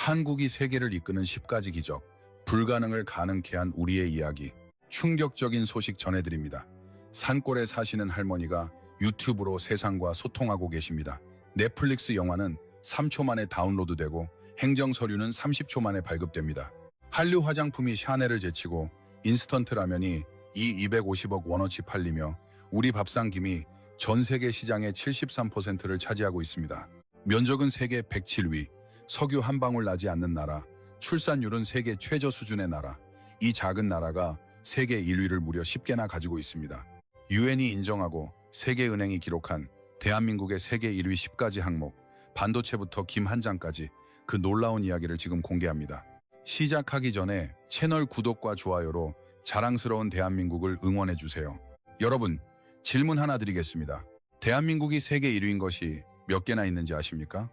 한국이 세계를 이끄는 10가지 기적, 불가능을 가능케 한 우리의 이야기, 충격적인 소식 전해드립니다. 산골에 사시는 할머니가 유튜브로 세상과 소통하고 계십니다. 넷플릭스 영화는 3초 만에 다운로드되고 행정서류는 30초 만에 발급됩니다. 한류 화장품이 샤넬을 제치고 인스턴트 라면이 250억 원어치 팔리며 우리 밥상김이 전 세계 시장의 73%를 차지하고 있습니다. 면적은 세계 107위, 석유 한 방울 나지 않는 나라, 출산율은 세계 최저 수준의 나라, 이 작은 나라가 세계 1위를 무려 10개나 가지고 있습니다. 유엔이 인정하고 세계은행이 기록한 대한민국의 세계 1위 10가지 항목, 반도체부터 김 한 장까지 그 놀라운 이야기를 지금 공개합니다. 시작하기 전에 채널 구독과 좋아요로 자랑스러운 대한민국을 응원해주세요. 여러분, 질문 하나 드리겠습니다. 대한민국이 세계 1위인 것이 몇 개나 있는지 아십니까?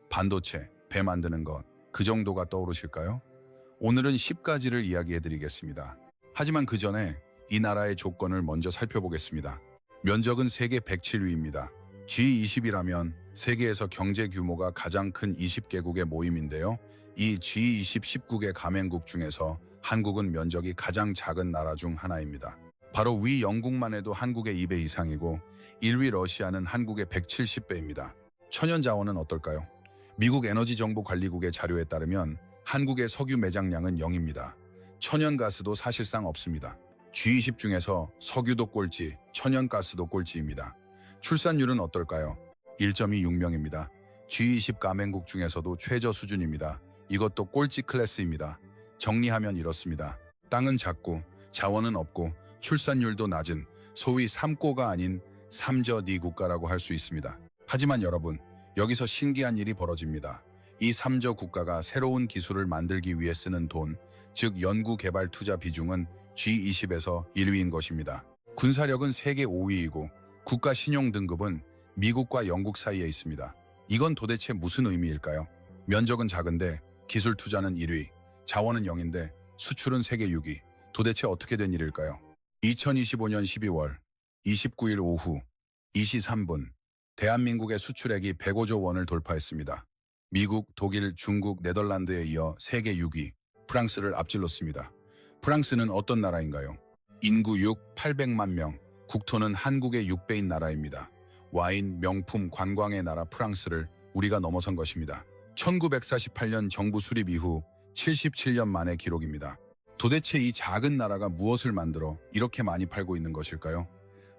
반도체, 배 만드는 것, 그 정도가 떠오르실까요? 오늘은 10가지를 이야기해드리겠습니다. 하지만 그 전에 이 나라의 조건을 먼저 살펴보겠습니다. 면적은 세계 107위입니다. G20이라면 세계에서 경제 규모가 가장 큰 20개국의 모임인데요. 이 G20 10국의 가맹국 중에서 한국은 면적이 가장 작은 나라 중 하나입니다. 바로 위 영국만 해도 한국의 2배 이상이고 1위 러시아는 한국의 170배입니다. 천연자원은 어떨까요? 미국 에너지정보관리국의 자료에 따르면 한국의 석유 매장량은 0입니다. 천연가스도 사실상 없습니다. G20 중에서 석유도 꼴찌, 천연가스도 꼴찌입니다. 출산율은 어떨까요? 1.26명입니다. G20 가맹국 중에서도 최저 수준입니다. 이것도 꼴찌 클래스입니다. 정리하면 이렇습니다. 땅은 작고 자원은 없고 출산율도 낮은 소위 3고가 아닌 3저디 국가라고 할 수 있습니다. 하지만 여러분, 여기서 신기한 일이 벌어집니다. 이 3저 국가가 새로운 기술을 만들기 위해 쓰는 돈, 즉 연구개발 투자 비중은 G20에서 1위인 것입니다. 군사력은 세계 5위이고 국가 신용 등급은 미국과 영국 사이에 있습니다. 이건 도대체 무슨 의미일까요? 면적은 작은데 기술 투자는 1위, 자원은 0인데 수출은 세계 6위. 도대체 어떻게 된 일일까요? 2025년 12월 29일 오후 2시 3분 대한민국의 수출액이 105조 원을 돌파했습니다. 미국, 독일, 중국, 네덜란드에 이어 세계 6위, 프랑스를 앞질렀습니다. 프랑스는 어떤 나라인가요? 인구 800만 명, 국토는 한국의 6배인 나라입니다. 와인, 명품, 관광의 나라 프랑스를 우리가 넘어선 것입니다. 1948년 정부 수립 이후 77년 만의 기록입니다. 도대체 이 작은 나라가 무엇을 만들어 이렇게 많이 팔고 있는 것일까요?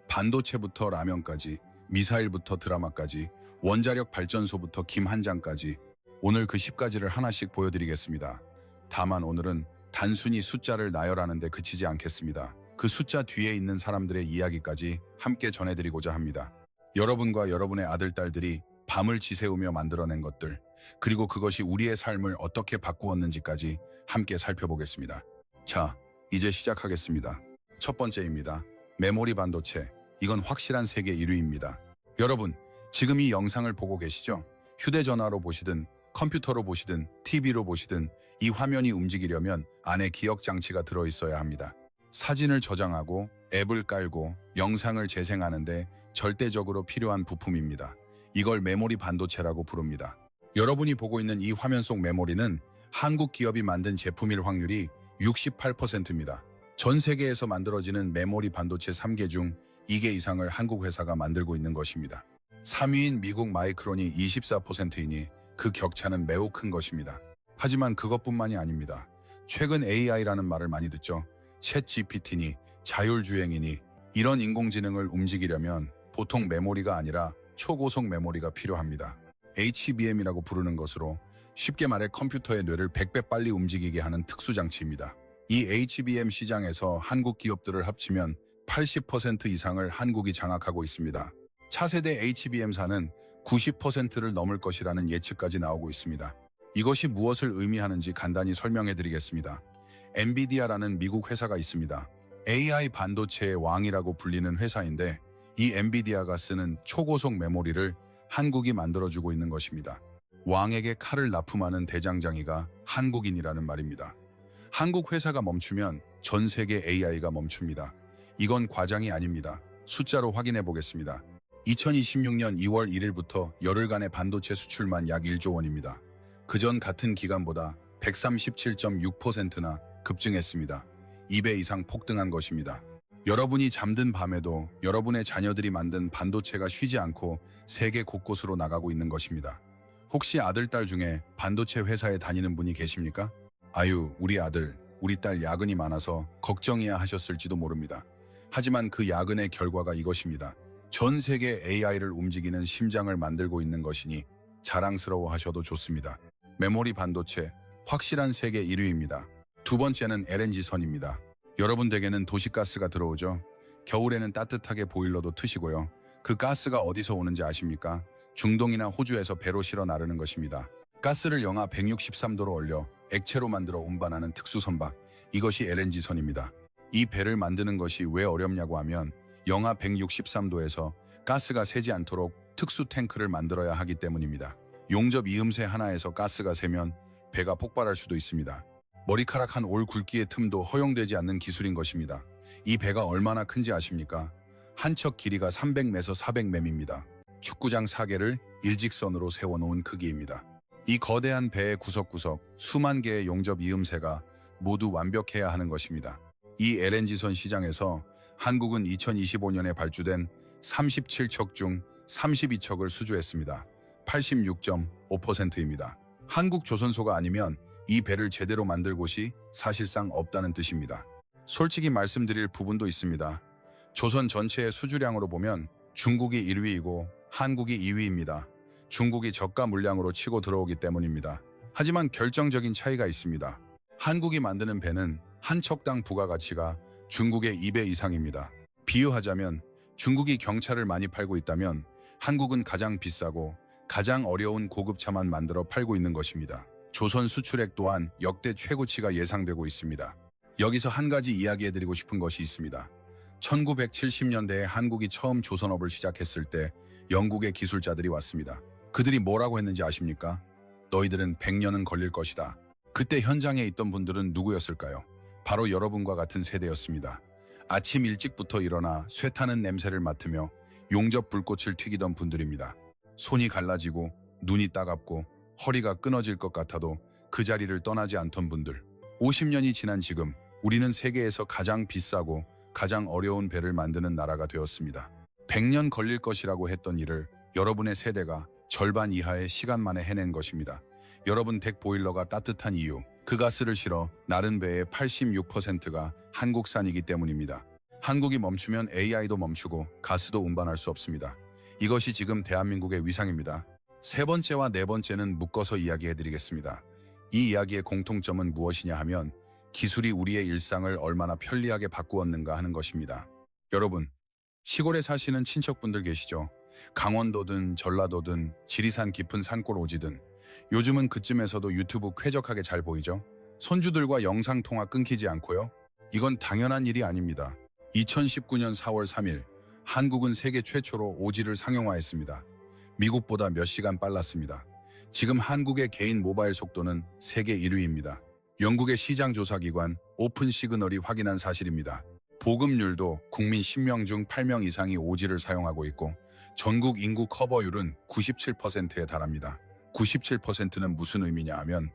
반도체부터 라면까지, 미사일부터 드라마까지, 원자력 발전소부터 김 한 장까지 오늘 그 10가지를 하나씩 보여드리겠습니다. 다만 오늘은 단순히 숫자를 나열하는 데 그치지 않겠습니다. 그 숫자 뒤에 있는 사람들의 이야기까지 함께 전해드리고자 합니다. 여러분과 여러분의 아들, 딸들이 밤을 지새우며 만들어낸 것들, 그리고 그것이 우리의 삶을 어떻게 바꾸었는지까지 함께 살펴보겠습니다. 자, 이제 시작하겠습니다. 첫 번째입니다. 메모리 반도체. 이건 확실한 세계 1위입니다. 여러분, 지금 이 영상을 보고 계시죠? 휴대전화로 보시든 컴퓨터로 보시든 TV로 보시든 이 화면이 움직이려면 안에 기억 장치가 들어있어야 합니다. 사진을 저장하고 앱을 깔고 영상을 재생하는데 절대적으로 필요한 부품입니다. 이걸 메모리 반도체라고 부릅니다. 여러분이 보고 있는 이 화면 속 메모리는 한국 기업이 만든 제품일 확률이 68%입니다. 전 세계에서 만들어지는 메모리 반도체 3개 중 2개 이상을 한국 회사가 만들고 있는 것입니다. 3위인 미국 마이크론이 24%이니 그 격차는 매우 큰 것입니다. 하지만 그것뿐만이 아닙니다. 최근 AI라는 말을 많이 듣죠. 챗 GPT니 자율주행이니 이런 인공지능을 움직이려면 보통 메모리가 아니라 초고속 메모리가 필요합니다. HBM이라고 부르는 것으로 쉽게 말해 컴퓨터의 뇌를 100배 빨리 움직이게 하는 특수장치입니다. 이 HBM 시장에서 한국 기업들을 합치면 80% 이상을 한국이 장악하고 있습니다. 차세대 HBM사는 90%를 넘을 것이라는 예측까지 나오고 있습니다. 이것이 무엇을 의미하는지 간단히 설명해 드리겠습니다. 엔비디아라는 미국 회사가 있습니다. AI 반도체의 왕이라고 불리는 회사인데 이 엔비디아가 쓰는 초고속 메모리를 한국이 만들어주고 있는 것입니다. 왕에게 칼을 납품하는 대장장이가 한국인이라는 말입니다. 한국 회사가 멈추면 전 세계 AI가 멈춥니다. 이건 과장이 아닙니다. 숫자로 확인해 보겠습니다. 2026년 2월 1일부터 열흘간의 반도체 수출만 약 1조 원입니다. 그전 같은 기간보다 137.6%나 급증했습니다. 2배 이상 폭등한 것입니다. 여러분이 잠든 밤에도 여러분의 자녀들이 만든 반도체가 쉬지 않고 세계 곳곳으로 나가고 있는 것입니다. 혹시 아들, 딸 중에 반도체 회사에 다니는 분이 계십니까? 아유, 우리 아들, 우리 딸 야근이 많아서 걱정이야 하셨을지도 모릅니다. 하지만 그 야근의 결과가 이것입니다. 전 세계 AI를 움직이는 심장을 만들고 있는 것이니 자랑스러워 하셔도 좋습니다. 메모리 반도체, 확실한 세계 1위입니다. 두 번째는 LNG선입니다. 여러분 댁에는 도시가스가 들어오죠. 겨울에는 따뜻하게 보일러도 트시고요. 그 가스가 어디서 오는지 아십니까? 중동이나 호주에서 배로 실어 나르는 것입니다. 가스를 영하 163도로 얼려 액체로 만들어 운반하는 특수선박, 이것이 LNG선입니다. 이 배를 만드는 것이 왜 어렵냐고 하면 영하 163도에서 가스가 새지 않도록 특수 탱크를 만들어야 하기 때문입니다. 용접 이음새 하나에서 가스가 새면 배가 폭발할 수도 있습니다. 머리카락 한 올 굵기의 틈도 허용되지 않는 기술인 것입니다. 이 배가 얼마나 큰지 아십니까? 한 척 길이가 300m에서 400m입니다. 축구장 4개를 일직선으로 세워놓은 크기입니다. 이 거대한 배의 구석구석 수만 개의 용접 이음새가 모두 완벽해야 하는 것입니다. 이 LNG선 시장에서 한국은 2025년에 발주된 37척 중 32척을 수주했습니다. 86.5%입니다. 한국 조선소가 아니면 이 배를 제대로 만들 곳이 사실상 없다는 뜻입니다. 솔직히 말씀드릴 부분도 있습니다. 조선 전체의 수주량으로 보면 중국이 1위이고 한국이 2위입니다. 중국이 저가 물량으로 치고 들어오기 때문입니다. 하지만 결정적인 차이가 있습니다. 한국이 만드는 배는 한 척당 부가가치가 중국의 2배 이상입니다. 비유하자면 중국이 경차를 많이 팔고 있다면 한국은 가장 비싸고 가장 어려운 고급차만 만들어 팔고 있는 것입니다. 조선 수출액 또한 역대 최고치가 예상되고 있습니다. 여기서 한 가지 이야기해드리고 싶은 것이 있습니다. 1970년대에 한국이 처음 조선업을 시작했을 때 영국의 기술자들이 왔습니다. 그들이 뭐라고 했는지 아십니까? 너희들은 100년은 걸릴 것이다. 그때 현장에 있던 분들은 누구였을까요? 바로 여러분과 같은 세대였습니다. 아침 일찍부터 일어나 쇠타는 냄새를 맡으며 용접 불꽃을 튀기던 분들입니다. 손이 갈라지고 눈이 따갑고 허리가 끊어질 것 같아도 그 자리를 떠나지 않던 분들. 50년이 지난 지금 우리는 세계에서 가장 비싸고 가장 어려운 배를 만드는 나라가 되었습니다. 100년 걸릴 것이라고 했던 일을 여러분의 세대가 절반 이하의 시간 만에 해낸 것입니다. 여러분 댁 보일러가 따뜻한 이유, 그 가스를 실어 나른 배의 86%가 한국산이기 때문입니다. 한국이 멈추면 AI도 멈추고 가스도 운반할 수 없습니다. 이것이 지금 대한민국의 위상입니다. 세 번째와 네 번째는 묶어서 이야기해드리겠습니다. 이 이야기의 공통점은 무엇이냐 하면 기술이 우리의 일상을 얼마나 편리하게 바꾸었는가 하는 것입니다. 여러분, 시골에 사시는 친척분들 계시죠? 강원도든 전라도든 지리산 깊은 산골 오지든 요즘은 그쯤에서도 유튜브 쾌적하게 잘 보이죠? 손주들과 영상통화 끊기지 않고요. 이건 당연한 일이 아닙니다. 2019년 4월 3일 한국은 세계 최초로 5G를 상용화했습니다. 미국보다 몇 시간 빨랐습니다. 지금 한국의 개인 모바일 속도는 세계 1위입니다. 영국의 시장조사기관 오픈 시그널이 확인한 사실입니다. 보급률도 국민 10명 중 8명 이상이 5G를 사용하고 있고 전국 인구 커버율은 97%에 달합니다. 97%는 무슨 의미냐 하면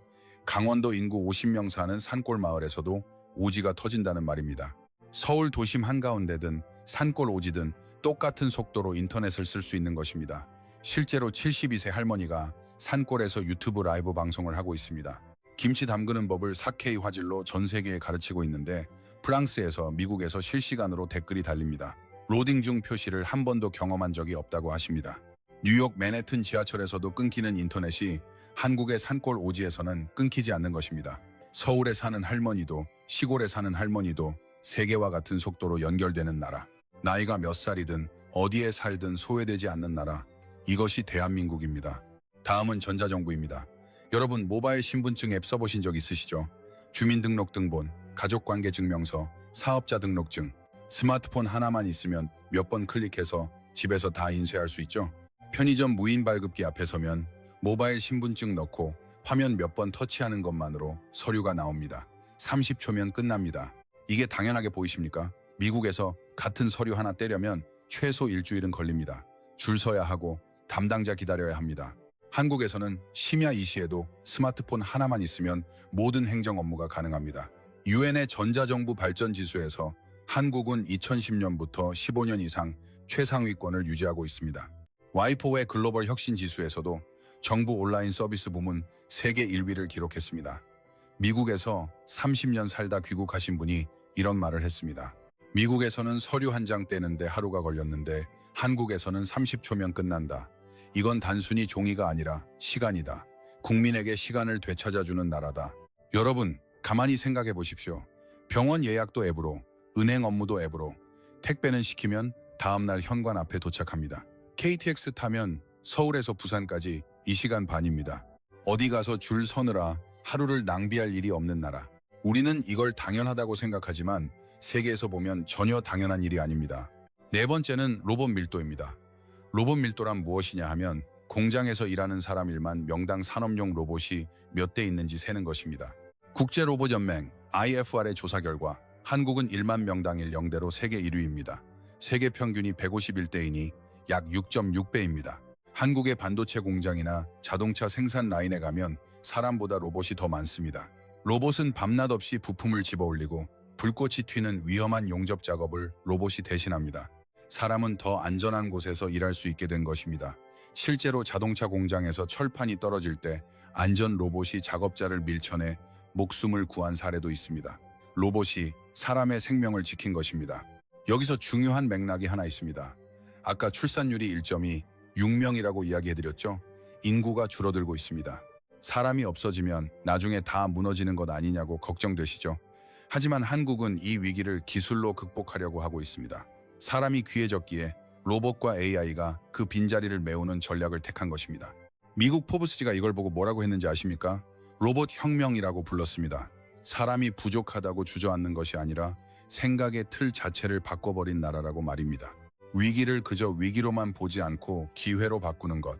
강원도 인구 50명 사는 산골 마을에서도 5G가 터진다는 말입니다. 서울 도심 한가운데든 산골 오지든 똑같은 속도로 인터넷을 쓸 수 있는 것입니다. 실제로 72세 할머니가 산골에서 유튜브 라이브 방송을 하고 있습니다. 김치 담그는 법을 4K 화질로 전 세계에 가르치고 있는데 프랑스에서 미국에서 실시간으로 댓글이 달립니다. 로딩 중 표시를 한 번도 경험한 적이 없다고 하십니다. 뉴욕 맨해튼 지하철에서도 끊기는 인터넷이 한국의 산골 오지에서는 끊기지 않는 것입니다. 서울에 사는 할머니도 시골에 사는 할머니도 세계와 같은 속도로 연결되는 나라. 나이가 몇 살이든 어디에 살든 소외되지 않는 나라. 이것이 대한민국입니다. 다음은 전자정부입니다. 여러분 모바일 신분증 앱 써보신 적 있으시죠? 주민등록등본, 가족관계증명서, 사업자 등록증. 스마트폰 하나만 있으면 몇 번 클릭해서 집에서 다 인쇄할 수 있죠? 편의점 무인 발급기 앞에 서면 모바일 신분증 넣고 화면 몇 번 터치하는 것만으로 서류가 나옵니다. 30초면 끝납니다. 이게 당연하게 보이십니까? 미국에서 같은 서류 하나 떼려면 최소 일주일은 걸립니다. 줄 서야 하고 담당자 기다려야 합니다. 한국에서는 심야 2시에도 스마트폰 하나만 있으면 모든 행정 업무가 가능합니다. 유엔의 전자정부 발전 지수에서 한국은 2010년부터 15년 이상 최상위권을 유지하고 있습니다. 와이포의 글로벌 혁신 지수에서도 정부 온라인 서비스 부문 세계 1위를 기록했습니다. 미국에서 30년 살다 귀국하신 분이 이런 말을 했습니다. 미국에서는 서류 한 장 떼는데 하루가 걸렸는데 한국에서는 30초면 끝난다. 이건 단순히 종이가 아니라 시간이다. 국민에게 시간을 되찾아주는 나라다. 여러분, 가만히 생각해 보십시오. 병원 예약도 앱으로, 은행 업무도 앱으로, 택배는 시키면 다음날 현관 앞에 도착합니다. KTX 타면 서울에서 부산까지 2시간 반입니다. 어디 가서 줄 서느라 하루를 낭비할 일이 없는 나라. 우리는 이걸 당연하다고 생각하지만 세계에서 보면 전혀 당연한 일이 아닙니다. 네 번째는 로봇 밀도입니다. 로봇 밀도란 무엇이냐 하면 공장에서 일하는 사람 일만 명당 산업용 로봇이 몇 대 있는지 세는 것입니다. 국제로봇연맹 IFR의 조사 결과 한국은 1만 명당 0대로 세계 1위입니다. 세계 평균이 151대이니 약 6.6배입니다. 한국의 반도체 공장이나 자동차 생산 라인에 가면 사람보다 로봇이 더 많습니다. 로봇은 밤낮 없이 부품을 집어올리고 불꽃이 튀는 위험한 용접 작업을 로봇이 대신합니다. 사람은 더 안전한 곳에서 일할 수 있게 된 것입니다. 실제로 자동차 공장에서 철판이 떨어질 때 안전 로봇이 작업자를 밀쳐내 목숨을 구한 사례도 있습니다. 로봇이 사람의 생명을 지킨 것입니다. 여기서 중요한 맥락이 하나 있습니다. 아까 출산율이 1.2, 6명이라고 이야기해드렸죠? 인구가 줄어들고 있습니다. 사람이 없어지면 나중에 다 무너지는 것 아니냐고 걱정되시죠? 하지만 한국은 이 위기를 기술로 극복하려고 하고 있습니다. 사람이 귀해졌기에 로봇과 AI가 그 빈자리를 메우는 전략을 택한 것입니다. 미국 포브스지가 이걸 보고 뭐라고 했는지 아십니까? 로봇 혁명이라고 불렀습니다. 사람이 부족하다고 주저앉는 것이 아니라 생각의 틀 자체를 바꿔버린 나라라고 말입니다. 위기를 그저 위기로만 보지 않고 기회로 바꾸는 것.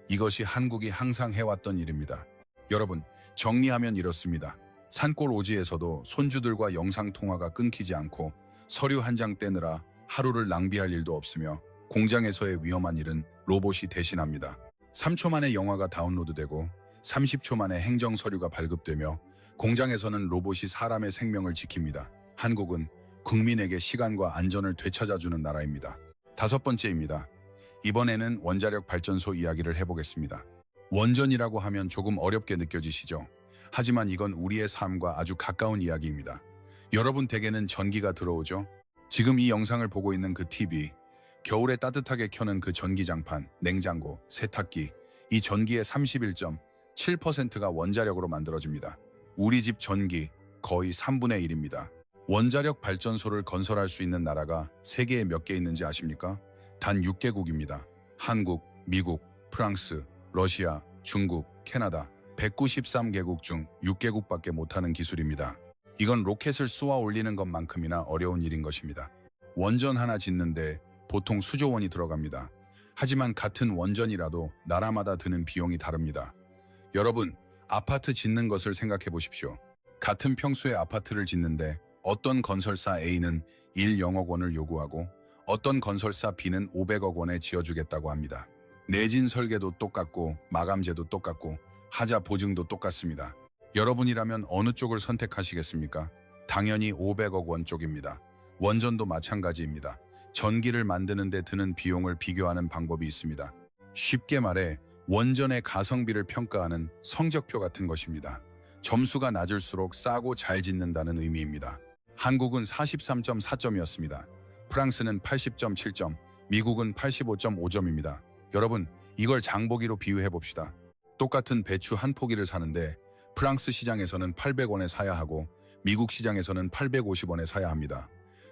이것이 한국이 항상 해왔던 일입니다. 여러분, 정리하면 이렇습니다. 산골 오지에서도 손주들과 영상통화가 끊기지 않고 서류 한 장 떼느라 하루를 낭비할 일도 없으며 공장에서의 위험한 일은 로봇이 대신합니다. 3초 만에 영화가 다운로드되고 30초 만에 행정 서류가 발급되며 공장에서는 로봇이 사람의 생명을 지킵니다. 한국은 국민에게 시간과 안전을 되찾아주는 나라입니다. 다섯 번째입니다. 이번에는 원자력 발전소 이야기를 해보겠습니다. 원전이라고 하면 조금 어렵게 느껴지시죠? 하지만 이건 우리의 삶과 아주 가까운 이야기입니다. 여러분 댁에는 전기가 들어오죠? 지금 이 영상을 보고 있는 그 TV, 겨울에 따뜻하게 켜는 그 전기장판, 냉장고, 세탁기, 이 전기의 31.7%가 원자력으로 만들어집니다. 우리 집 전기 거의 3분의 1입니다. 원자력 발전소를 건설할 수 있는 나라가 세계에 몇 개 있는지 아십니까? 단 6개국입니다. 한국, 미국, 프랑스, 러시아, 중국, 캐나다 193개국 중 6개국밖에 못하는 기술입니다. 이건 로켓을 쏘아 올리는 것만큼이나 어려운 일인 것입니다. 원전 하나 짓는데 보통 수조 원이 들어갑니다. 하지만 같은 원전이라도 나라마다 드는 비용이 다릅니다. 여러분, 아파트 짓는 것을 생각해 보십시오. 같은 평수의 아파트를 짓는데 어떤 건설사 A는 1,000억 원을 요구하고 어떤 건설사 B는 500억 원에 지어주겠다고 합니다. 내진 설계도 똑같고 마감재도 똑같고 하자 보증도 똑같습니다. 여러분이라면 어느 쪽을 선택하시겠습니까? 당연히 500억 원 쪽입니다. 원전도 마찬가지입니다. 전기를 만드는 데 드는 비용을 비교하는 방법이 있습니다. 쉽게 말해 원전의 가성비를 평가하는 성적표 같은 것입니다. 점수가 낮을수록 싸고 잘 짓는다는 의미입니다. 한국은 43.4점이었습니다. 프랑스는 80.7점, 미국은 85.5점입니다. 여러분, 이걸 장보기로 비유해 봅시다. 똑같은 배추 한 포기를 사는데 프랑스 시장에서는 800원에 사야 하고 미국 시장에서는 850원에 사야 합니다.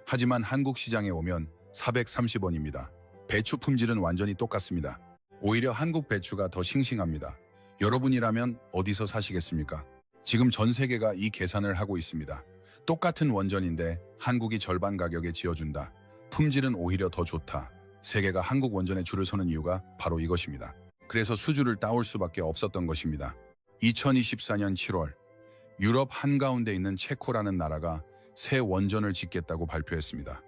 하지만 한국 시장에 오면 430원입니다. 배추 품질은 완전히 똑같습니다. 오히려 한국 배추가 더 싱싱합니다. 여러분이라면 어디서 사시겠습니까? 지금 전 세계가 이 계산을 하고 있습니다. 똑같은 원전인데 한국이 절반 가격에 지어준다. 품질은 오히려 더 좋다. 세계가 한국 원전에 줄을 서는 이유가 바로 이것입니다. 그래서 수주를 따올 수밖에 없었던 것입니다. 2024년 7월 유럽 한가운데 있는 체코라는 나라가 새 원전을 짓겠다고 발표했습니다.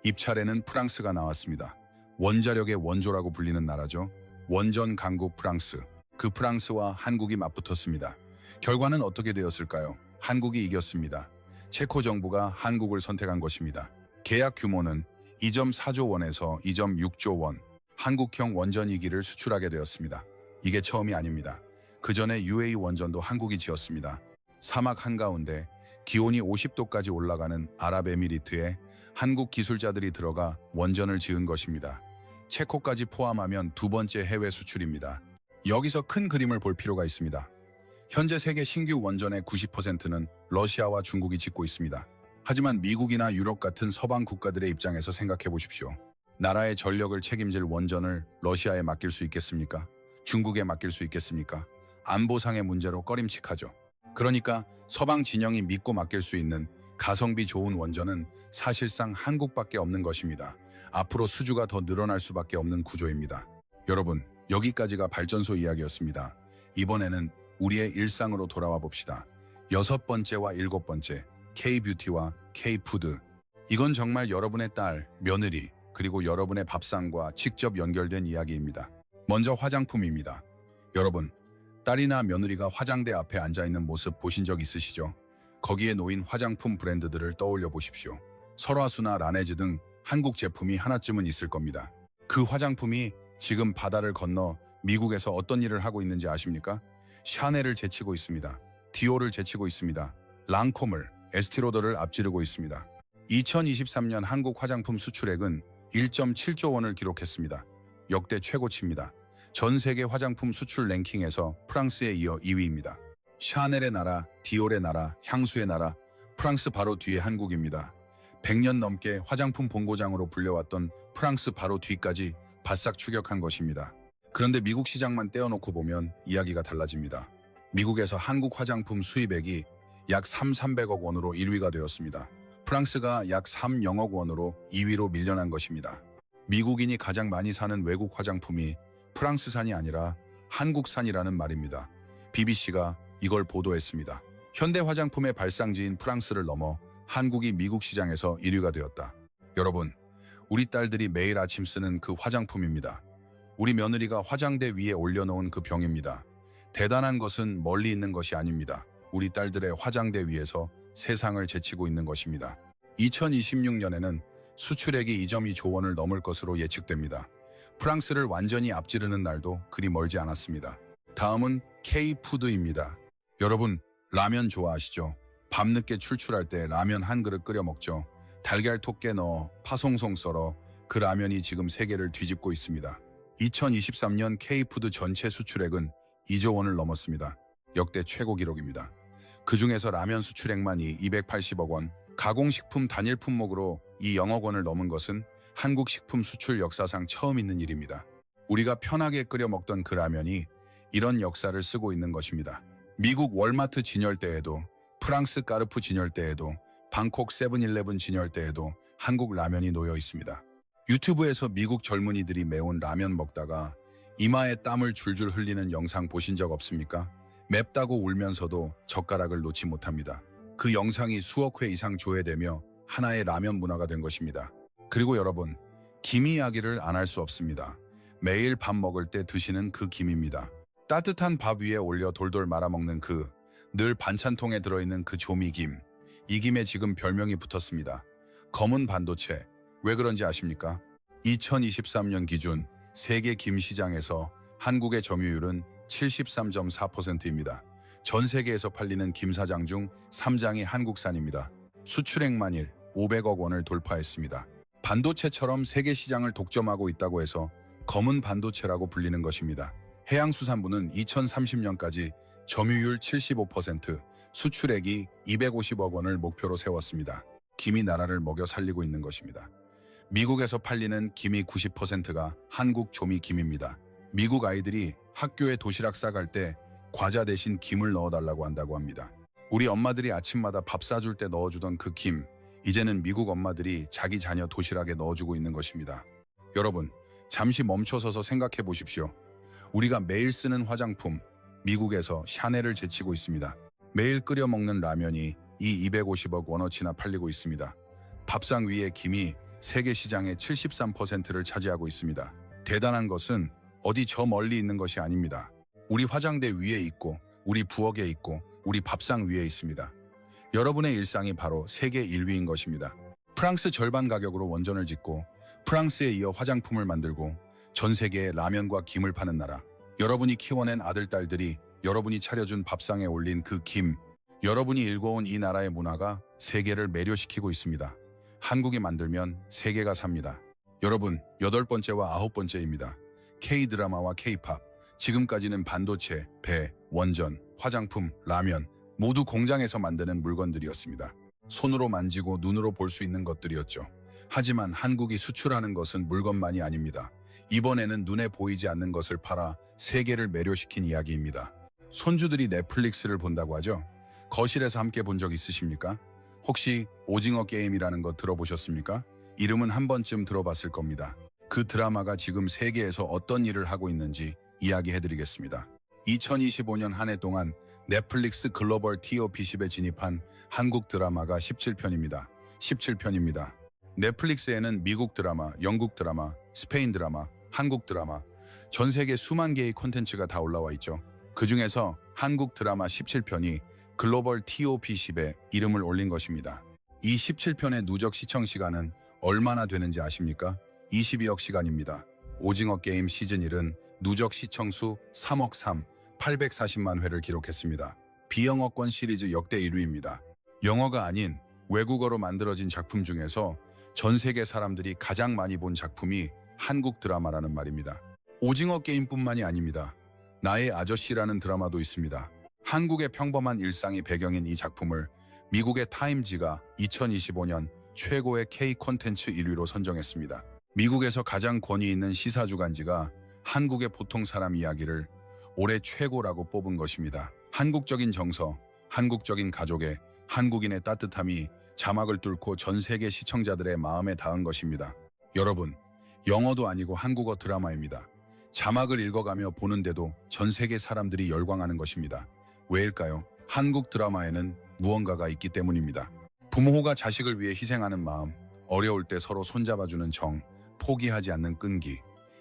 입찰에는 프랑스가 나왔습니다. 원자력의 원조라고 불리는 나라죠. 원전 강국 프랑스. 그 프랑스와 한국이 맞붙었습니다. 결과는 어떻게 되었을까요? 한국이 이겼습니다. 체코 정부가 한국을 선택한 것입니다. 계약 규모는 2.4조 원에서 2.6조 원, 한국형 원전 2기를 수출하게 되었습니다. 이게 처음이 아닙니다. 그 전에 UAE 원전도 한국이 지었습니다. 사막 한가운데 기온이 50도까지 올라가는 아랍에미리트에 한국 기술자들이 들어가 원전을 지은 것입니다. 체코까지 포함하면 두 번째 해외 수출입니다. 여기서 큰 그림을 볼 필요가 있습니다. 현재 세계 신규 원전의 90%는 러시아와 중국이 짓고 있습니다. 하지만 미국이나 유럽 같은 서방 국가들의 입장에서 생각해 보십시오. 나라의 전력을 책임질 원전을 러시아에 맡길 수 있겠습니까? 중국에 맡길 수 있겠습니까? 안보상의 문제로 꺼림칙하죠. 그러니까 서방 진영이 믿고 맡길 수 있는 가성비 좋은 원전은 사실상 한국밖에 없는 것입니다. 앞으로 수주가 더 늘어날 수밖에 없는 구조입니다. 여러분, 여기까지가 발전소 이야기였습니다. 이번에는 우리의 일상으로 돌아와 봅시다. 6번째와 7번째, K-뷰티와 K-푸드. 이건 정말 여러분의 딸, 며느리, 그리고 여러분의 밥상과 직접 연결된 이야기입니다. 먼저 화장품입니다. 여러분, 딸이나 며느리가 화장대 앞에 앉아있는 모습 보신 적 있으시죠? 거기에 놓인 화장품 브랜드들을 떠올려 보십시오. 설화수나 라네즈 등 한국 제품이 하나쯤은 있을 겁니다. 그 화장품이 지금 바다를 건너 미국에서 어떤 일을 하고 있는지 아십니까? 샤넬을 제치고 있습니다. 디올을 제치고 있습니다. 랑콤을, 에스티로더를 앞지르고 있습니다. 2023년 한국 화장품 수출액은 1.7조 원을 기록했습니다. 역대 최고치입니다. 전 세계 화장품 수출 랭킹에서 프랑스에 이어 2위입니다. 샤넬의 나라, 디올의 나라, 향수의 나라, 프랑스 바로 뒤에 한국입니다. 100년 넘게 화장품 본고장으로 불려왔던 프랑스 바로 뒤까지 바싹 추격한 것입니다. 그런데 미국 시장만 떼어놓고 보면 이야기가 달라집니다. 미국에서 한국 화장품 수입액이 약 300억 원으로 1위가 되었습니다. 프랑스가 약 300억 원으로 2위로 밀려난 것입니다. 미국인이 가장 많이 사는 외국 화장품이 프랑스산이 아니라 한국산이라는 말입니다. BBC가 이걸 보도했습니다. 현대 화장품의 발상지인 프랑스를 넘어 한국이 미국 시장에서 1위가 되었다. 여러분, 우리 딸들이 매일 아침 쓰는 그 화장품입니다. 우리 며느리가 화장대 위에 올려놓은 그 병입니다. 대단한 것은 멀리 있는 것이 아닙니다. 우리 딸들의 화장대 위에서 세상을 제치고 있는 것입니다. 2026년에는 수출액이 2.2조 원을 넘을 것으로 예측됩니다. 프랑스를 완전히 앞지르는 날도 그리 멀지 않았습니다. 다음은 K-푸드입니다. 여러분, 라면 좋아하시죠? 밤늦게 출출할 때 라면 한 그릇 끓여 먹죠. 달걀 톡 깨 넣어 파송송 썰어 그 라면이 지금 세계를 뒤집고 있습니다. 2023년 K-푸드 전체 수출액은 2조 원을 넘었습니다. 역대 최고 기록입니다. 그 중에서 라면 수출액만이 280억 원, 가공식품 단일 품목으로 이 0억 원을 넘은 것은 한국 식품 수출 역사상 처음 있는 일입니다. 우리가 편하게 끓여 먹던 그 라면이 이런 역사를 쓰고 있는 것입니다. 미국 월마트 진열 때에도, 프랑스 까르푸 진열 때에도, 방콕 세븐일레븐 진열 때에도 한국 라면이 놓여 있습니다. 유튜브에서 미국 젊은이들이 매운 라면 먹다가 이마에 땀을 줄줄 흘리는 영상 보신 적 없습니까? 맵다고 울면서도 젓가락을 놓지 못합니다. 그 영상이 수억 회 이상 조회되며 하나의 라면 문화가 된 것입니다. 그리고 여러분, 김 이야기를 안 할 수 없습니다. 매일 밥 먹을 때 드시는 그 김입니다. 따뜻한 밥 위에 올려 돌돌 말아먹는 늘 반찬통에 들어있는 그 조미김. 이 김에 지금 별명이 붙었습니다. 검은 반도체. 왜 그런지 아십니까? 2023년 기준 세계 김 시장에서 한국의 점유율은 73.4%입니다. 전 세계에서 팔리는 김사장 중 3장이 한국산입니다. 수출액만일 500억 원을 돌파했습니다. 반도체처럼 세계 시장을 독점하고 있다고 해서 검은 반도체라고 불리는 것입니다. 해양수산부는 2030년까지 점유율 75%, 수출액이 250억 원을 목표로 세웠습니다. 김이 나라를 먹여 살리고 있는 것입니다. 미국에서 팔리는 김이 90%가 한국 조미 김입니다. 미국 아이들이 학교에 도시락 싸갈 때 과자 대신 김을 넣어달라고 한다고 합니다. 우리 엄마들이 아침마다 밥 싸줄 때 넣어주던 그 김, 이제는 미국 엄마들이 자기 자녀 도시락에 넣어주고 있는 것입니다. 여러분, 잠시 멈춰서서 생각해 보십시오. 우리가 매일 쓰는 화장품, 미국에서 샤넬을 제치고 있습니다. 매일 끓여 먹는 라면이 이 250억 원어치나 팔리고 있습니다. 밥상 위에 김이 세계 시장의 73%를 차지하고 있습니다. 대단한 것은 어디 저 멀리 있는 것이 아닙니다. 우리 화장대 위에 있고 우리 부엌에 있고 우리 밥상 위에 있습니다. 여러분의 일상이 바로 세계 1위인 것입니다. 프랑스 절반 가격으로 원전을 짓고 프랑스에 이어 화장품을 만들고 전 세계에 라면과 김을 파는 나라. 여러분이 키워낸 아들, 딸들이 여러분이 차려준 밥상에 올린 그 김, 여러분이 일궈온 이 나라의 문화가 세계를 매료시키고 있습니다. 한국이 만들면 세계가 삽니다. 여러분, 8번째와 9번째입니다. K-드라마와 K-팝, 지금까지는 반도체, 배, 원전, 화장품, 라면 모두 공장에서 만드는 물건들이었습니다. 손으로 만지고 눈으로 볼 수 있는 것들이었죠. 하지만 한국이 수출하는 것은 물건만이 아닙니다. 이번에는 눈에 보이지 않는 것을 팔아 세계를 매료시킨 이야기입니다. 손주들이 넷플릭스를 본다고 하죠. 거실에서 함께 본 적 있으십니까? 혹시 오징어 게임이라는 거 들어보셨습니까? 이름은 한 번쯤 들어봤을 겁니다. 그 드라마가 지금 세계에서 어떤 일을 하고 있는지 이야기해드리겠습니다. 2025년 한 해 동안 넷플릭스 글로벌 TOP 10에 진입한 한국 드라마가 17편입니다. 17편입니다. 넷플릭스에는 미국 드라마, 영국 드라마, 스페인 드라마, 한국 드라마, 전 세계 수만 개의 콘텐츠가 다 올라와 있죠. 그 중에서 한국 드라마 17편이 글로벌 TOP 10에 이름을 올린 것입니다. 이 17편의 누적 시청 시간은 얼마나 되는지 아십니까? 22억 시간입니다. 오징어 게임 시즌 1은 누적 시청수 3억 840만 회를 기록했습니다. 비영어권 시리즈 역대 1위입니다. 영어가 아닌 외국어로 만들어진 작품 중에서 전 세계 사람들이 가장 많이 본 작품이 한국 드라마라는 말입니다. 오징어 게임뿐만이 아닙니다. 나의 아저씨라는 드라마도 있습니다. 한국의 평범한 일상이 배경인 이 작품을 미국의 타임지가 2025년 최고의 K 콘텐츠 1위로 선정했습니다. 미국에서 가장 권위 있는 시사주간지가 한국의 보통 사람 이야기를 올해 최고라고 뽑은 것입니다. 한국적인 정서, 한국적인 가족의 한국인의 따뜻함이 자막을 뚫고 전 세계 시청자들의 마음에 닿은 것입니다. 여러분, 영어도 아니고 한국어 드라마입니다. 자막을 읽어가며 보는데도 전 세계 사람들이 열광하는 것입니다. 왜일까요? 한국 드라마에는 무언가가 있기 때문입니다. 부모가 자식을 위해 희생하는 마음, 어려울 때 서로 손잡아주는 정, 포기하지 않는 끈기.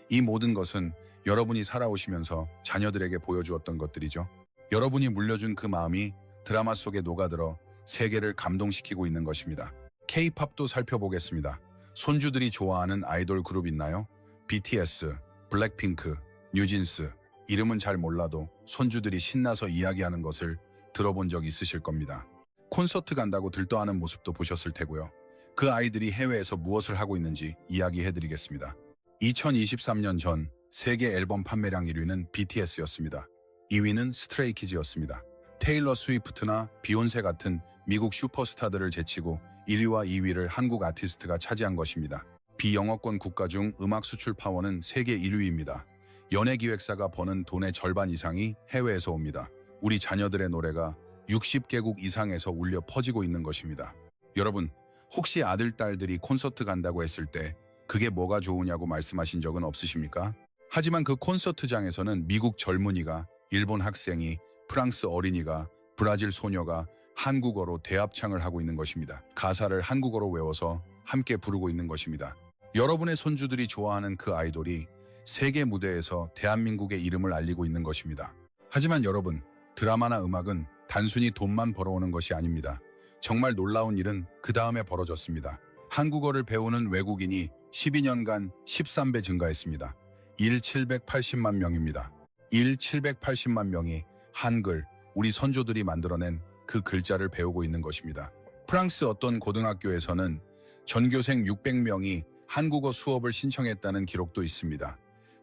이 모든 것은 여러분이 살아오시면서 자녀들에게 보여주었던 것들이죠. 여러분이 물려준 그 마음이 드라마 속에 녹아들어 세계를 감동시키고 있는 것입니다. K-팝도 살펴보겠습니다. 손주들이 좋아하는 아이돌 그룹 있나요? BTS, 블랙핑크, 뉴진스. 이름은 잘 몰라도 손주들이 신나서 이야기하는 것을 들어본 적 있으실 겁니다. 콘서트 간다고 들떠하는 모습도 보셨을 테고요. 그 아이들이 해외에서 무엇을 하고 있는지 이야기해드리겠습니다. 2023년 전 세계 앨범 판매량 1위는 BTS였습니다. 2위는 스트레이키즈였습니다. 테일러 스위프트나 비욘세 같은 미국 슈퍼스타들을 제치고 1위와 2위를 한국 아티스트가 차지한 것입니다. 비영어권 국가 중 음악 수출 파워는 세계 1위입니다. 연예기획사가 버는 돈의 절반 이상이 해외에서 옵니다. 우리 자녀들의 노래가 60개국 이상에서 울려 퍼지고 있는 것입니다. 여러분, 혹시 아들, 딸들이 콘서트 간다고 했을 때 그게 뭐가 좋으냐고 말씀하신 적은 없으십니까? 하지만 그 콘서트장에서는 미국 젊은이가, 일본 학생이, 프랑스 어린이가, 브라질 소녀가 한국어로 대합창을 하고 있는 것입니다. 가사를 한국어로 외워서 함께 부르고 있는 것입니다. 여러분의 손주들이 좋아하는 그 아이돌이 세계 무대에서 대한민국의 이름을 알리고 있는 것입니다. 하지만 여러분, 드라마나 음악은 단순히 돈만 벌어오는 것이 아닙니다. 정말 놀라운 일은 그 다음에 벌어졌습니다. 한국어를 배우는 외국인이 12년간 13배 증가했습니다. 780만 명입니다. 780만 명이 한글, 우리 선조들이 만들어낸 그 글자를 배우고 있는 것입니다. 프랑스 어떤 고등학교에서는 전교생 600명이 한국어 수업을 신청했다는 기록도 있습니다.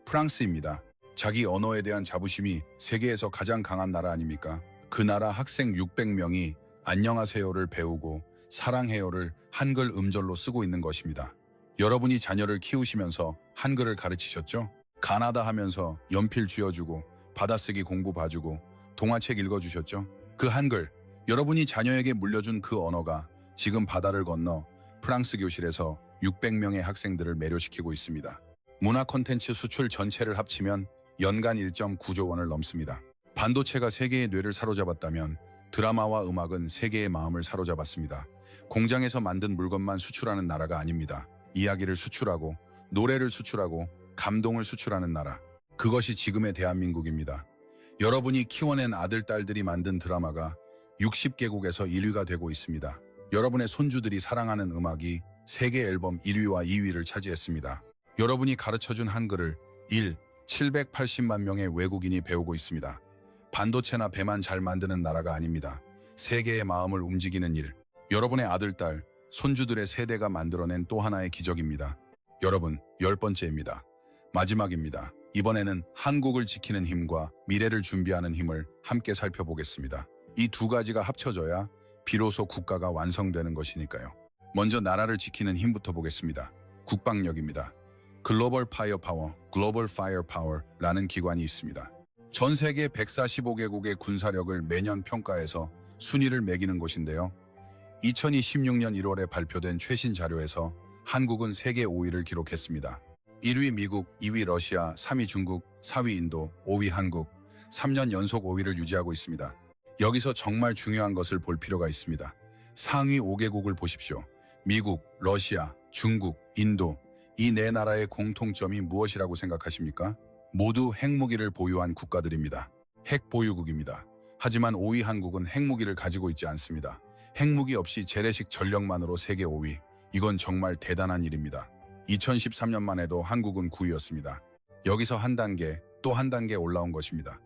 프랑스입니다. 자기 언어에 대한 자부심이 세계에서 가장 강한 나라 아닙니까? 그 나라 학생 600명이 안녕하세요를 배우고 사랑해요를 한글 음절로 쓰고 있는 것입니다. 여러분이 자녀를 키우시면서 한글을 가르치셨죠? 가나다 하면서 연필 쥐어주고 받아쓰기 공부 봐주고 동화책 읽어주셨죠? 그 한글, 여러분이 자녀에게 물려준 그 언어가 지금 바다를 건너 프랑스 교실에서 600명의 학생들을 매료시키고 있습니다. 문화 콘텐츠 수출 전체를 합치면 연간 1.9조 원을 넘습니다. 반도체가 세계의 뇌를 사로잡았다면 드라마와 음악은 세계의 마음을 사로잡았습니다. 공장에서 만든 물건만 수출하는 나라가 아닙니다. 이야기를 수출하고 노래를 수출하고 감동을 수출하는 나라. 그것이 지금의 대한민국입니다. 여러분이 키워낸 아들, 딸들이 만든 드라마가 60개국에서 1위가 되고 있습니다. 여러분의 손주들이 사랑하는 음악이 세계 앨범 1위와 2위를 차지했습니다. 여러분이 가르쳐준 한글을 780만 명의 외국인이 배우고 있습니다. 반도체나 배만 잘 만드는 나라가 아닙니다. 세계의 마음을 움직이는 일. 여러분의 아들, 딸, 손주들의 세대가 만들어낸 또 하나의 기적입니다. 여러분, 10번째입니다. 마지막입니다. 이번에는 한국을 지키는 힘과 미래를 준비하는 힘을 함께 살펴보겠습니다. 이 두 가지가 합쳐져야 비로소 국가가 완성되는 것이니까요. 먼저 나라를 지키는 힘부터 보겠습니다. 국방력입니다. 글로벌 파이어파워, 글로벌 파이어파워라는 기관이 있습니다. 전 세계 145개국의 군사력을 매년 평가해서 순위를 매기는 곳인데요. 2026년 1월에 발표된 최신 자료에서 한국은 세계 5위를 기록했습니다. 1위 미국, 2위 러시아, 3위 중국, 4위 인도, 5위 한국, 3년 연속 5위를 유지하고 있습니다. 여기서 정말 중요한 것을 볼 필요가 있습니다. 상위 5개국을 보십시오. 미국, 러시아, 중국, 인도, 이 네 나라의 공통점이 무엇이라고 생각하십니까? 모두 핵무기를 보유한 국가들입니다. 핵 보유국입니다. 하지만 5위 한국은 핵무기를 가지고 있지 않습니다. 핵무기 없이 재래식 전력만으로 세계 5위. 이건 정말 대단한 일입니다. 2013년만 해도 한국은 9위였습니다. 여기서 한 단계, 또 한 단계 올라온 것입니다.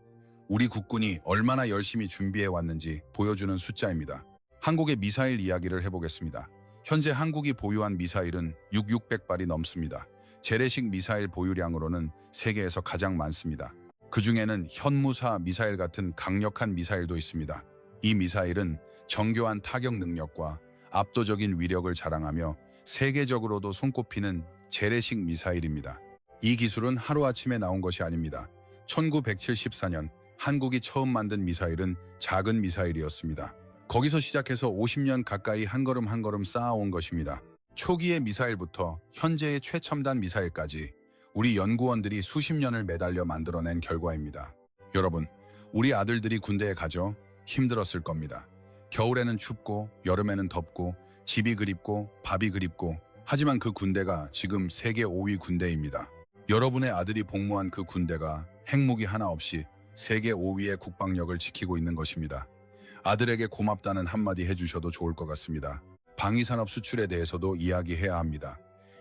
우리 국군이 얼마나 열심히 준비해 왔는지 보여주는 숫자입니다. 한국의 미사일 이야기를 해보겠습니다. 현재 한국이 보유한 미사일은 600발이 넘습니다. 재래식 미사일 보유량으로는 세계에서 가장 많습니다. 그 중에는 현무사 미사일 같은 강력한 미사일도 있습니다. 이 미사일은 정교한 타격 능력과 압도적인 위력을 자랑하며 세계적으로도 손꼽히는 재래식 미사일입니다. 이 기술은 하루아침에 나온 것이 아닙니다. 1974년 한국이 처음 만든 미사일은 작은 미사일이었습니다. 거기서 시작해서 50년 가까이 한 걸음 한 걸음 쌓아온 것입니다. 초기의 미사일부터 현재의 최첨단 미사일까지 우리 연구원들이 수십 년을 매달려 만들어낸 결과입니다. 여러분, 우리 아들들이 군대에 가죠? 힘들었을 겁니다. 겨울에는 춥고 여름에는 덥고 집이 그립고 밥이 그립고 하지만 그 군대가 지금 세계 5위 군대입니다. 여러분의 아들이 복무한 그 군대가 핵무기 하나 없이 세계 5위의 국방력을 지키고 있는 것입니다. 아들에게 고맙다는 한마디 해주셔도 좋을 것 같습니다. 방위산업 수출에 대해서도 이야기해야 합니다.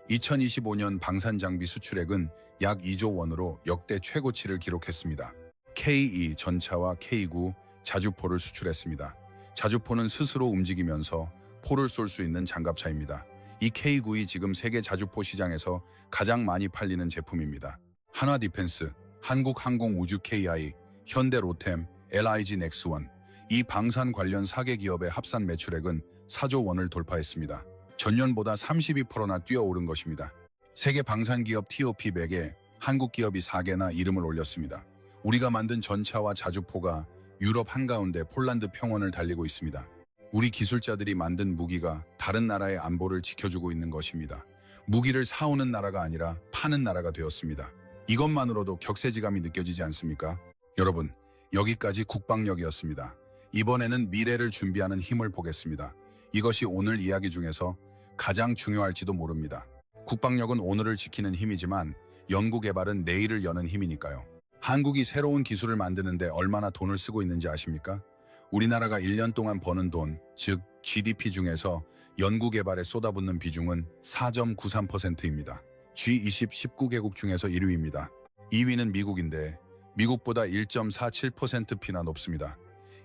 2025년 방산장비 수출액은 약 2조 원으로 역대 최고치를 기록했습니다. K2 전차와 K9 자주포를 수출했습니다. 자주포는 스스로 움직이면서 포를 쏠 수 있는 장갑차입니다. 이 K9이 지금 세계 자주포 시장에서 가장 많이 팔리는 제품입니다. 한화디펜스, 한국항공우주 KI, 현대로템, LIG 넥스원, 이 방산 관련 4개 기업의 합산 매출액은 4조 원을 돌파했습니다. 전년보다 32%나 뛰어오른 것입니다. 세계 방산 기업 TOP 100에 한국 기업이 4개나 이름을 올렸습니다. 우리가 만든 전차와 자주포가 유럽 한가운데 폴란드 평원을 달리고 있습니다. 우리 기술자들이 만든 무기가 다른 나라의 안보를 지켜주고 있는 것입니다. 무기를 사오는 나라가 아니라 파는 나라가 되었습니다. 이것만으로도 격세지감이 느껴지지 않습니까? 여러분, 여기까지 국방력이었습니다. 이번에는 미래를 준비하는 힘을 보겠습니다. 이것이 오늘 이야기 중에서 가장 중요할지도 모릅니다. 국방력은 오늘을 지키는 힘이지만 연구개발은 내일을 여는 힘이니까요. 한국이 새로운 기술을 만드는데 얼마나 돈을 쓰고 있는지 아십니까? 우리나라가 1년 동안 버는 돈, 즉 GDP 중에서 연구개발에 쏟아붓는 비중은 4.93%입니다. G20 19개국 중에서 1위입니다. 2위는 미국인데 미국보다 1.47%나 높습니다.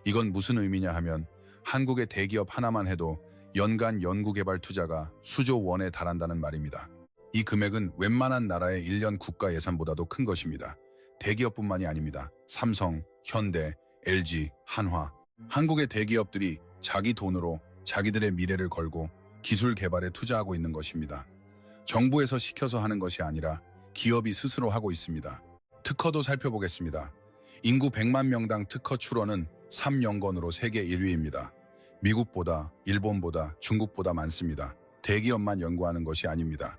이건 무슨 의미냐 하면 한국의 대기업 하나만 해도 연간 연구개발 투자가 수조 원에 달한다는 말입니다. 이 금액은 웬만한 나라의 1년 국가 예산보다도 큰 것입니다. 대기업뿐만이 아닙니다. 삼성, 현대, LG, 한화. 한국의 대기업들이 자기 돈으로 자기들의 미래를 걸고 기술 개발에 투자하고 있는 것입니다. 정부에서 시켜서 하는 것이 아니라 기업이 스스로 하고 있습니다. 특허도 살펴보겠습니다. 인구 100만 명당 특허 출원은 3년건으로 세계 1위입니다. 미국보다, 일본보다, 중국보다 많습니다. 대기업만 연구하는 것이 아닙니다.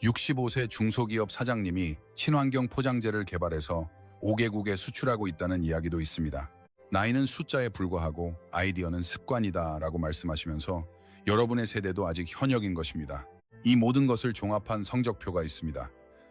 65세 중소기업 사장님이 친환경 포장재를 개발해서 5개국에 수출하고 있다는 이야기도 있습니다. 나이는 숫자에 불과하고 아이디어는 습관이다 라고 말씀하시면서 여러분의 세대도 아직 현역인 것입니다. 이 모든 것을 종합한 성적표가 있습니다.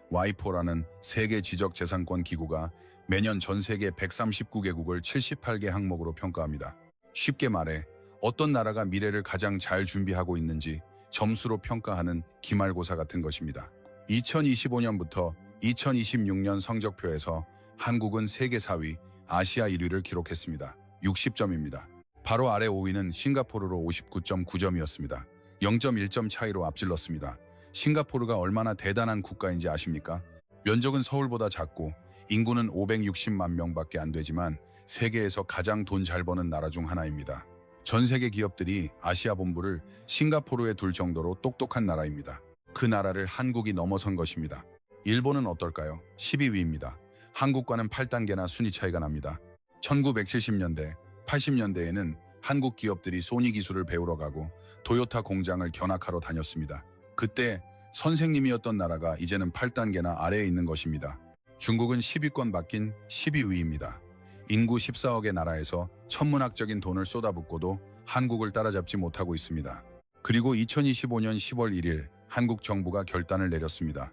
와이포라는 세계 지적재산권 기구가 매년 전 세계 139개국을 78개 항목으로 평가합니다. 쉽게 말해 어떤 나라가 미래를 가장 잘 준비하고 있는지 점수로 평가하는 기말고사 같은 것입니다. 2025년부터 2026년 성적표에서 한국은 세계 4위, 아시아 1위를 기록했습니다. 60점입니다. 바로 아래 5위는 싱가포르로 59.9점이었습니다. 0.1점 차이로 앞질렀습니다. 싱가포르가 얼마나 대단한 국가인지 아십니까? 면적은 서울보다 작고 인구는 560만 명밖에 안 되지만 세계에서 가장 돈 잘 버는 나라 중 하나입니다. 전 세계 기업들이 아시아 본부를 싱가포르에 둘 정도로 똑똑한 나라입니다. 그 나라를 한국이 넘어선 것입니다. 일본은 어떨까요? 12위입니다. 한국과는 8단계나 순위 차이가 납니다. 1970년대, 80년대에는 한국 기업들이 소니 기술을 배우러 가고 도요타 공장을 견학하러 다녔습니다. 그때 선생님이었던 나라가 이제는 8단계나 아래에 있는 것입니다. 중국은 10위권 바뀐 12위입니다. 인구 14억의 나라에서 천문학적인 돈을 쏟아붓고도 한국을 따라잡지 못하고 있습니다. 그리고 2025년 10월 1일 한국 정부가 결단을 내렸습니다.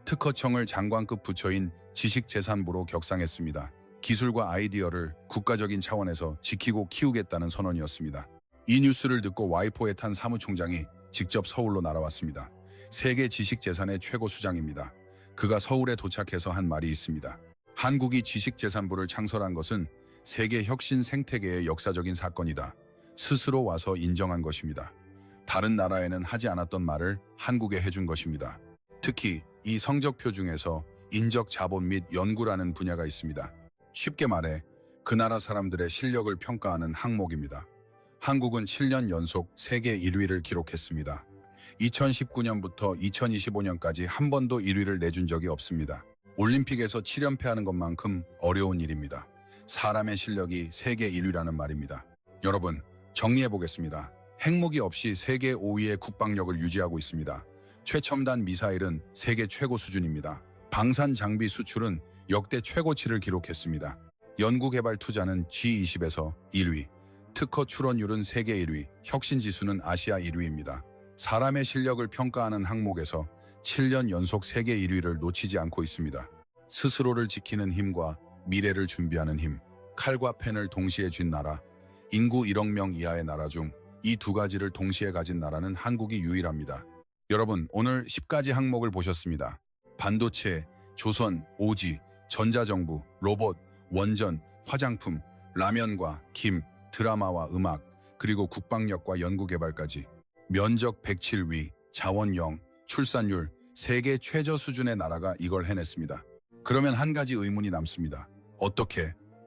특허청을 장관급 부처인 지식재산부로 격상했습니다. 기술과 아이디어를 국가적인 차원에서 지키고 키우겠다는 선언이었습니다. 이 뉴스를 듣고 와이포에 탄 사무총장이 직접 서울로 날아왔습니다. 세계 지식재산의 최고 수장입니다. 그가 서울에 도착해서 한 말이 있습니다. 한국이 지식재산부를 창설한 것은 세계 혁신 생태계의 역사적인 사건이다. 스스로 와서 인정한 것입니다. 다른 나라에는 하지 않았던 말을 한국에 해준 것입니다. 특히 이 성적표 중에서 인적 자본 및 연구라는 분야가 있습니다. 쉽게 말해 그 나라 사람들의 실력을 평가하는 항목입니다. 한국은 7년 연속 세계 1위를 기록했습니다. 2019년부터 2025년까지 한 번도 1위를 내준 적이 없습니다. 올림픽에서 7연패하는 것만큼 어려운 일입니다. 사람의 실력이 세계 1위라는 말입니다. 여러분, 정리해보겠습니다. 핵무기 없이 세계 5위의 국방력을 유지하고 있습니다. 최첨단 미사일은 세계 최고 수준입니다. 방산 장비 수출은 역대 최고치를 기록했습니다. 연구개발 투자는 G20에서 1위, 특허 출원율은 세계 1위, 혁신 지수는 아시아 1위입니다. 사람의 실력을 평가하는 항목에서 7년 연속 세계 1위를 놓치지 않고 있습니다. 스스로를 지키는 힘과 미래를 준비하는 힘, 칼과 펜을 동시에 쥔 나라, 인구 1억 명 이하의 나라 중 이 두 가지를 동시에 가진 나라는 한국이 유일합니다. 여러분, 오늘 10가지 항목을 보셨습니다. 반도체, 조선, 오지, 전자정부, 로봇, 원전, 화장품, 라면과 김, 드라마와 음악, 그리고 국방력과 연구개발까지. 면적 107위, 자원 0, 출산율, 세계 최저 수준의 나라가 이걸 해냈습니다. 그러면 한 가지 의문이 남습니다.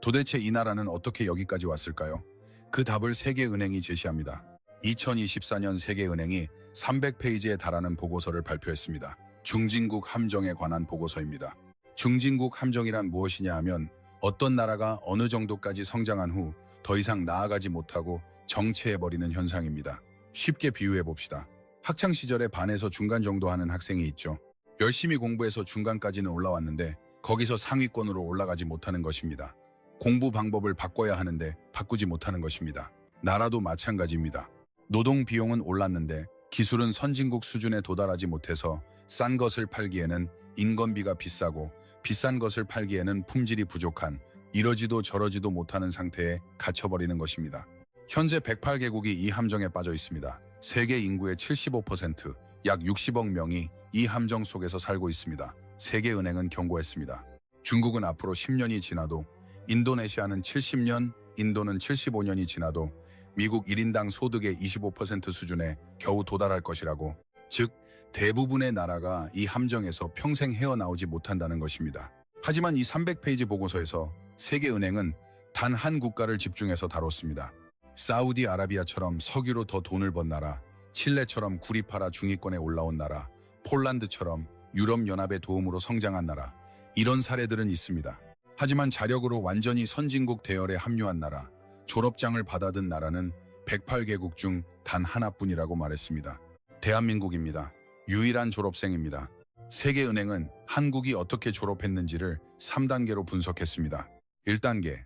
도대체 이 나라는 어떻게 여기까지 왔을까요? 그 답을 세계은행이 제시합니다. 2024년 세계은행이 300페이지에 달하는 보고서를 발표했습니다. 중진국 함정에 관한 보고서입니다. 중진국 함정이란 무엇이냐 하면 어떤 나라가 어느 정도까지 성장한 후 더 이상 나아가지 못하고 정체해버리는 현상입니다. 쉽게 비유해봅시다. 학창시절에 반에서 중간 정도 하는 학생이 있죠. 열심히 공부해서 중간까지는 올라왔는데 거기서 상위권으로 올라가지 못하는 것입니다. 공부 방법을 바꿔야 하는데 바꾸지 못하는 것입니다. 나라도 마찬가지입니다. 노동 비용은 올랐는데 기술은 선진국 수준에 도달하지 못해서 싼 것을 팔기에는 인건비가 비싸고 비싼 것을 팔기에는 품질이 부족한 이러지도 저러지도 못하는 상태에 갇혀버리는 것입니다. 현재 108개국이 이 함정에 빠져 있습니다. 세계 인구의 75%, 약 60억 명이 이 함정 속에서 살고 있습니다. 세계은행은 경고했습니다. 중국은 앞으로 10년이 지나도, 인도네시아는 70년, 인도는 75년이 지나도 미국 1인당 소득의 25% 수준에 겨우 도달할 것이라고, 즉 대부분의 나라가 이 함정에서 평생 헤어나오지 못한다는 것입니다. 하지만 이 300페이지 보고서에서 세계은행은 단 한 국가를 집중해서 다뤘습니다. 사우디아라비아처럼 석유로 더 돈을 번 나라, 칠레처럼 구리 팔아 중위권에 올라온 나라, 폴란드처럼 유럽연합의 도움으로 성장한 나라, 이런 사례들은 있습니다. 하지만 자력으로 완전히 선진국 대열에 합류한 나라, 졸업장을 받아든 나라는 108개국 중 단 하나뿐이라고 말했습니다. 대한민국입니다. 유일한 졸업생입니다. 세계은행은 한국이 어떻게 졸업했는지를 3단계로 분석했습니다. 1단계,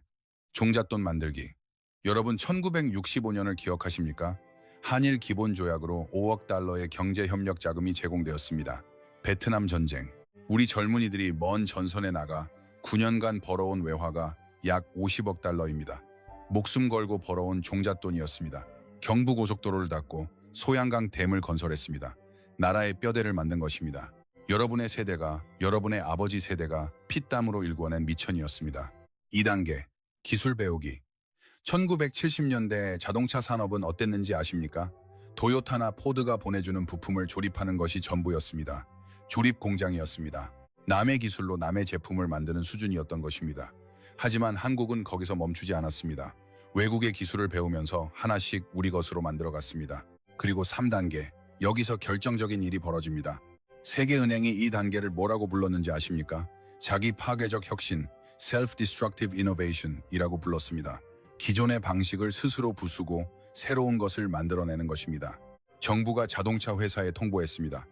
종잣돈 만들기. 여러분 1965년을 기억하십니까? 한일 기본조약으로 5억 달러의 경제협력 자금이 제공되었습니다. 베트남 전쟁. 우리 젊은이들이 먼 전선에 나가 9년간 벌어온 외화가 약 50억 달러입니다. 목숨 걸고 벌어온 종잣돈이었습니다. 경부고속도로를 닫고 소양강 댐을 건설했습니다. 나라의 뼈대를 만든 것입니다. 여러분의 세대가, 여러분의 아버지 세대가 피땀으로 일궈낸 미천이었습니다. 2단계, 기술 배우기. 1970년대 자동차 산업은 어땠는지 아십니까? 도요타나 포드가 보내주는 부품을 조립하는 것이 전부였습니다. 조립 공장이었습니다. 남의 기술로 남의 제품을 만드는 수준이었던 것입니다. 하지만 한국은 거기서 멈추지 않았습니다. 외국의 기술을 배우면서 하나씩 우리 것으로 만들어갔습니다. 그리고 3단계, 여기서 결정적인 일이 벌어집니다. 세계은행이 이 단계를 뭐라고 불렀는지 아십니까? 자기 파괴적 혁신, Self-Destructive Innovation이라고 불렀습니다. 기존의 방식을 스스로 부수고 새로운 것을 만들어내는 것입니다. 정부가 자동차 회사에 통보했습니다.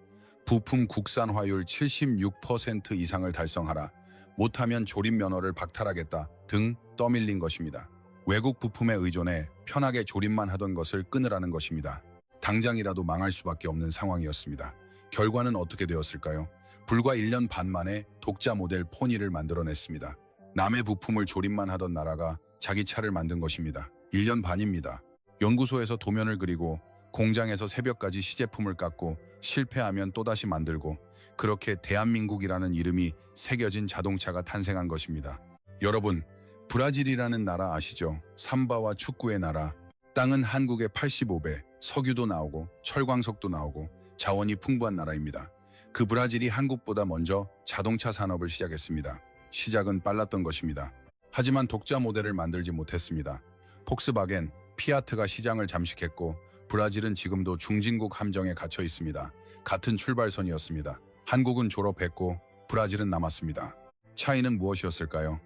부품 국산화율 76% 이상을 달성하라. 못하면 조립 면허를 박탈하겠다 등 떠밀린 것입니다. 외국 부품에 의존해 편하게 조립만 하던 것을 끊으라는 것입니다. 당장이라도 망할 수밖에 없는 상황이었습니다. 결과는 어떻게 되었을까요? 불과 1년 반 만에 독자 모델 포니를 만들어냈습니다. 남의 부품을 조립만 하던 나라가 자기 차를 만든 것입니다. 1년 반입니다. 연구소에서 도면을 그리고 공장에서 새벽까지 시제품을 깎고 실패하면 또다시 만들고 그렇게 대한민국이라는 이름이 새겨진 자동차가 탄생한 것입니다. 여러분, 브라질이라는 나라 아시죠? 삼바와 축구의 나라. 땅은 한국의 85배, 석유도 나오고 철광석도 나오고 자원이 풍부한 나라입니다. 그 브라질이 한국보다 먼저 자동차 산업을 시작했습니다. 시작은 빨랐던 것입니다. 하지만 독자 모델을 만들지 못했습니다. 폭스바겐, 피아트가 시장을 잠식했고 브라질은 지금도 중진국 함정에 갇혀 있습니다. 같은 출발선이었습니다. 한국은 졸업했고 브라질은 남았습니다. 차이는 무엇이었을까요?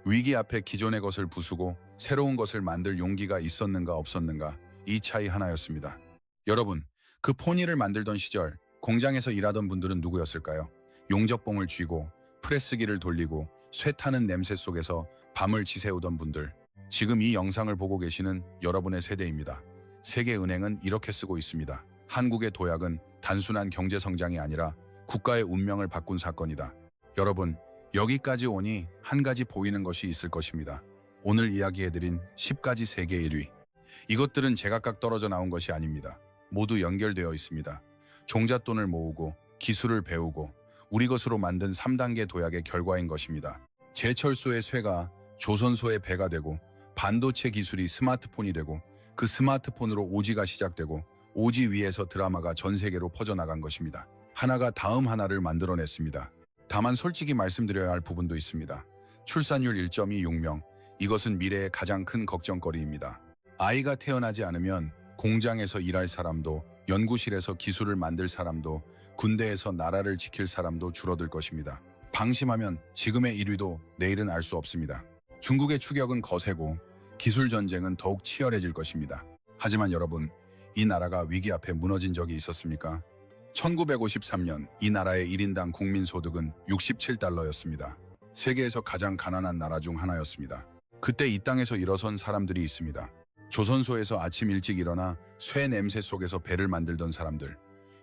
위기 앞에 기존의 것을 부수고 새로운 것을 만들 용기가 있었는가 없었는가, 이 차이 하나였습니다. 여러분, 그 포니를 만들던 시절 공장에서 일하던 분들은 누구였을까요? 용접봉을 쥐고 프레스기를 돌리고 쇠타는 냄새 속에서 밤을 지새우던 분들. 지금 이 영상을 보고 계시는 여러분의 세대입니다. 세계은행은 이렇게 쓰고 있습니다. 한국의 도약은 단순한 경제성장이 아니라 국가의 운명을 바꾼 사건이다. 여러분, 여기까지 오니 한 가지 보이는 것이 있을 것입니다. 오늘 이야기해드린 10가지 세계 1위. 이것들은 제각각 떨어져 나온 것이 아닙니다. 모두 연결되어 있습니다. 종잣돈을 모으고 기술을 배우고 우리 것으로 만든 3단계 도약의 결과인 것입니다. 제철소의 쇠가 조선소의 배가 되고 반도체 기술이 스마트폰이 되고 그 스마트폰으로 오지가 시작되고 오지 위에서 드라마가 전 세계로 퍼져나간 것입니다. 하나가 다음 하나를 만들어냈습니다. 다만 솔직히 말씀드려야 할 부분도 있습니다. 출산율 1.26명, 이것은 미래의 가장 큰 걱정거리입니다. 아이가 태어나지 않으면 공장에서 일할 사람도, 연구실에서 기술을 만들 사람도, 군대에서 나라를 지킬 사람도 줄어들 것입니다. 방심하면 지금의 1위도 내일은 알 수 없습니다. 중국의 추격은 거세고 기술 전쟁은 더욱 치열해질 것입니다. 하지만 여러분, 이 나라가 위기 앞에 무너진 적이 있었습니까? 1953년 이 나라의 1인당 국민소득은 67달러였습니다. 세계에서 가장 가난한 나라 중 하나였습니다. 그때 이 땅에서 일어선 사람들이 있습니다. 조선소에서 아침 일찍 일어나 쇠 냄새 속에서 배를 만들던 사람들,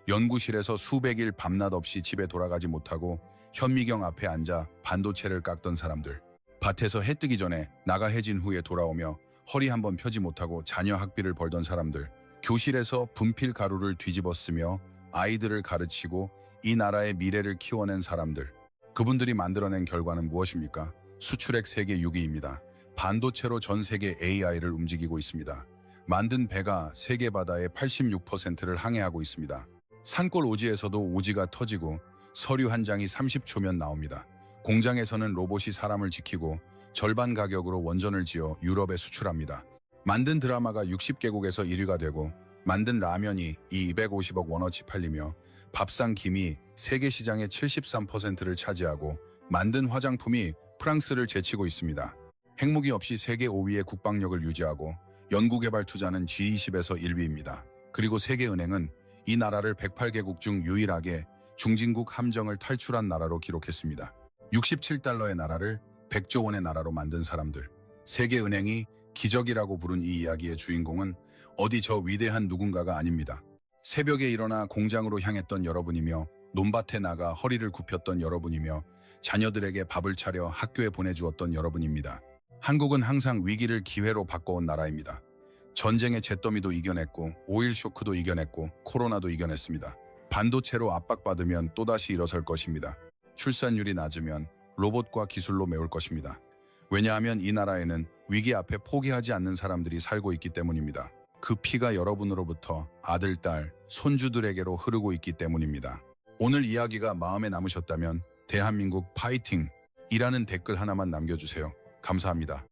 연구실에서 수백일 밤낮 없이 집에 돌아가지 못하고 현미경 앞에 앉아 반도체를 깎던 사람들, 밭에서 해 뜨기 전에 나가 해진 후에 돌아오며 허리 한번 펴지 못하고 자녀 학비를 벌던 사람들, 교실에서 분필 가루를 뒤집어 쓰며 아이들을 가르치고 이 나라의 미래를 키워낸 사람들, 그분들이 만들어낸 결과는 무엇입니까? 수출액 세계 6위입니다. 반도체로 전 세계 AI를 움직이고 있습니다. 만든 배가 세계 바다의 86%를 항해하고 있습니다. 산골 오지에서도 오지가 터지고 서류 한 장이 30초면 나옵니다. 공장에서는 로봇이 사람을 지키고 절반 가격으로 원전을 지어 유럽에 수출합니다. 만든 드라마가 60개국에서 1위가 되고 만든 라면이 250억 원어치 팔리며 밥상 김이 세계 시장의 73%를 차지하고 만든 화장품이 프랑스를 제치고 있습니다. 핵무기 없이 세계 5위의 국방력을 유지하고 연구개발 투자는 G20에서 1위입니다. 그리고 세계은행은 이 나라를 108개국 중 유일하게 중진국 함정을 탈출한 나라로 기록했습니다. 67달러의 나라를 100조 원의 나라로 만든 사람들. 세계은행이 기적이라고 부른 이 이야기의 주인공은 어디 저 위대한 누군가가 아닙니다. 새벽에 일어나 공장으로 향했던 여러분이며 논밭에 나가 허리를 굽혔던 여러분이며 자녀들에게 밥을 차려 학교에 보내주었던 여러분입니다. 한국은 항상 위기를 기회로 바꿔온 나라입니다. 전쟁의 잿더미도 이겨냈고 오일 쇼크도 이겨냈고 코로나도 이겨냈습니다. 반도체로 압박받으면 또다시 일어설 것입니다. 출산율이 낮으면 로봇과 기술로 메울 것입니다. 왜냐하면 이 나라에는 위기 앞에 포기하지 않는 사람들이 살고 있기 때문입니다. 그 피가 여러분으로부터 아들, 딸, 손주들에게로 흐르고 있기 때문입니다. 오늘 이야기가 마음에 남으셨다면 대한민국 파이팅! 이라는 댓글 하나만 남겨주세요. 감사합니다.